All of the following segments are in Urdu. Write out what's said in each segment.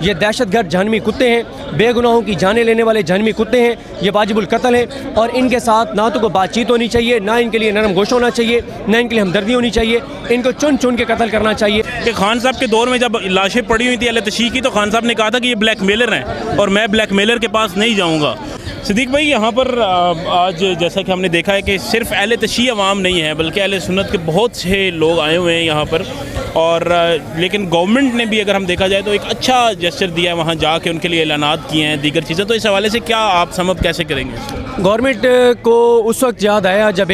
یہ دہشت گرد جہنمی کتے ہیں، بے گناہوں کی جانیں لینے والے جہنمی کتے ہیں، یہ واجب القتل ہیں، اور ان کے ساتھ نہ تو کوئی بات چیت ہونی چاہیے، نہ ان کے لیے نرم گوش ہونا چاہیے، نہ ان کے لیے ہمدردی ہونی چاہیے، ان کو چن چن کے قتل کرنا چاہیے۔ کہ خان صاحب کے دور میں جب لاشیں پڑی ہوئی تھی اہل تشیع کی، تو خان صاحب نے کہا تھا کہ یہ بلیک میلر ہیں اور میں بلیک میلر کے پاس نہیں جاؤں گا۔ صدیق بھائی، یہاں پر آج جیسا کہ ہم نے دیکھا ہے کہ صرف اہل تشیع عوام نہیں ہے بلکہ اہل سنت کے بہت سے لوگ آئے ہوئے ہیں یہاں پر، اور لیکن گورنمنٹ نے بھی اگر ہم دیکھا جائے تو ایک اچھا جسچر دیا ہے، وہاں جا کے ان کے لیے اعلانات کیے ہیں دیگر چیزیں، تو اس حوالے سے کیا آپ سم اپ کیسے کریں گے؟ گورنمنٹ کو اس وقت یاد آیا جب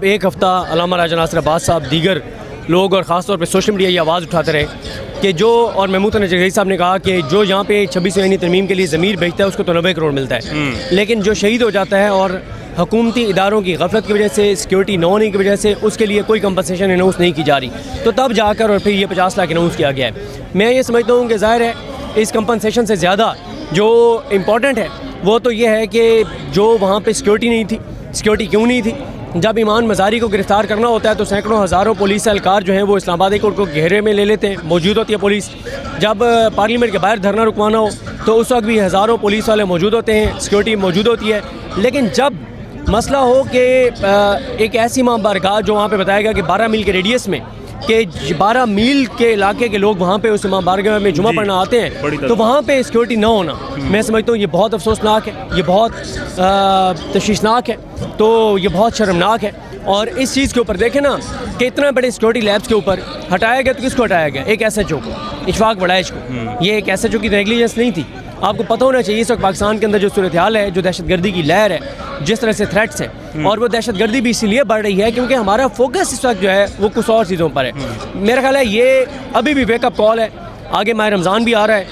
ایک ہفتہ علامہ راجہ ناصر عباس صاحب دیگر لوگ اور خاص طور پہ سوشل میڈیا یہ آواز اٹھاتے رہے کہ جو، اور محمود نجاری صاحب نے کہا کہ جو یہاں پہ 26 آئینی ترمیم کے لیے ضمیر بھیجتا ہے اس کو تو 90 کروڑ ملتا ہے، لیکن جو شہید ہو جاتا ہے اور حکومتی اداروں کی غفلت کی وجہ سے، سیکیورٹی نہ ہونے کی وجہ سے اس کے لیے کوئی کمپنسیشن اناؤنس نہیں کی جا رہی، تو تب جا کر اور پھر یہ 50 لاکھ اناؤنس کیا گیا ہے۔ میں یہ سمجھتا ہوں کہ ظاہر ہے اس کمپنسیشن سے زیادہ جو امپورٹنٹ ہے وہ تو یہ ہے کہ جو وہاں پہ سیکیورٹی نہیں تھی، سیکیورٹی کیوں نہیں تھی؟ جب ایمان مزاری کو گرفتار کرنا ہوتا ہے تو سینکڑوں ہزاروں پولیس اہلکار جو ہیں وہ اسلام آباد کو گھیرے میں لے لیتے ہیں، موجود ہوتی ہے پولیس۔ جب پارلیمنٹ کے باہر دھرنا رکوانا ہو تو اس وقت بھی ہزاروں پولیس والے موجود ہوتے ہیں، سیکیورٹی موجود ہوتی ہے، لیکن جب مسئلہ ہو کہ ایک ایسی ماں بارگاہ جو وہاں پہ بتایا گیا کہ 12 میل کے ریڈیس میں، کہ 12 میل کے علاقے کے لوگ وہاں پہ اس امام بارگاہ میں جمعہ پڑھنا آتے ہیں، تو وہاں پہ سیکیورٹی نہ ہونا، میں سمجھتا ہوں یہ بہت افسوسناک ہے، یہ بہت تشویشناک ہے، تو یہ بہت شرمناک ہے۔ اور اس چیز کے اوپر دیکھیں نا کہ اتنا بڑے سیکیورٹی لیبس کے اوپر ہٹایا گیا، تو کس کو ہٹایا گیا؟ ایک ایس ایچ او کو، اشفاق بڑائش کو۔ یہ ایک ایس ایچ او کی نیگلیجنس نہیں تھی۔ آپ کو پتہ ہونا چاہیے اس وقت پاکستان کے اندر جو صورتحال ہے، جو دہشت گردی کی لہر ہے، جس طرح سے تھریٹس ہیں، اور وہ دہشت گردی بھی اسی لیے بڑھ رہی ہے کیونکہ ہمارا فوکس اس وقت جو ہے وہ کچھ اور چیزوں پر ہے۔ میرا خیال ہے یہ ابھی بھی ویک اپ کال ہے، آگے ماہ رمضان بھی آ رہا ہے،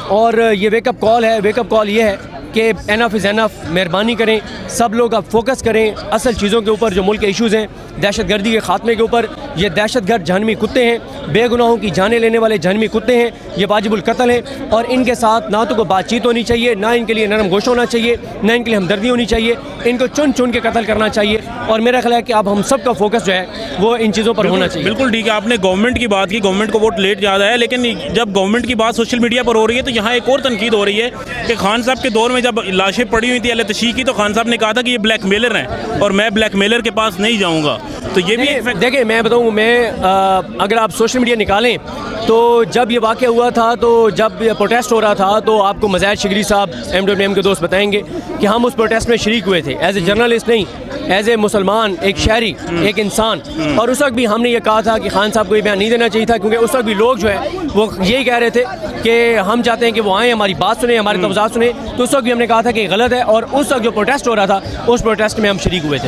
اور یہ ویک اپ کال ہے، ویک اپ کال یہ ہے کہ انف از انف، مہربانی کریں، سب لوگ اب فوکس کریں اصل چیزوں کے اوپر جو ملک کے ایشوز ہیں، دہشت گردی کے خاتمے کے اوپر۔ یہ دہشت گرد جہنمی کتے ہیں، بے گناہوں کی جانیں لینے والے جہنمی کتے ہیں، یہ واجب القتل ہیں، اور ان کے ساتھ نہ تو کوئی بات چیت ہونی چاہیے، نہ ان کے لیے نرم گوش ہونا چاہیے، نہ ان کے لیے ہمدردی ہونی چاہیے، ان کو چن چن کے قتل کرنا چاہیے، اور میرا خیال ہے کہ اب ہم سب کا فوکس جو ہے وہ ان چیزوں پر ہونا چاہیے۔ بالکل ٹھیک ہے، آپ نے گورنمنٹ کی بات کی، گورنمنٹ کو ووٹ لیٹ یاد آیا، لیکن جب گورنمنٹ کی بات سوشل میڈیا پر ہو رہی ہے تو یہاں ایک اور تنقید ہو رہی ہے کہ خان صاحب کے دور میں جب لاشیں پڑی ہوئی تھی اہل تشیع کی، تو خان صاحب نے کہا تھا کہ یہ بلیک میلر ہیں اور میں بلیک میلر کے پاس نہیں جاؤں گا، تو یہ بھی دیکھیں میں بتاؤں، اگر آپ سوشل میڈیا نکالیں تو جب یہ واقعہ ہوا تھا، تو جب یہ پروٹیسٹ ہو رہا تھا، تو آپ کو مزید شگری صاحب MWM کے دوست بتائیں گے کہ ہم اس پروٹیسٹ میں شریک ہوئے تھے، ایز اے جرنلسٹ نہیں، ایز اے مسلمان، ایک شہری، ایک انسان، اور اس وقت بھی ہم نے یہ کہا تھا کہ خان صاحب کو یہ بیان نہیں دینا چاہیے تھا، کیونکہ اس وقت بھی لوگ جو ہے وہ یہی کہہ رہے تھے کہ ہم چاہتے ہیں کہ وہ آئیں، ہماری بات سنیں، ہمارے توضیحات سنیں، تو اس وقت بھی ہم نے کہا تھا کہ غلط ہے، اور اس وقت جو پروٹیسٹ ہو رہا تھا اس پروٹیسٹ میں ہم شریک ہوئے تھے۔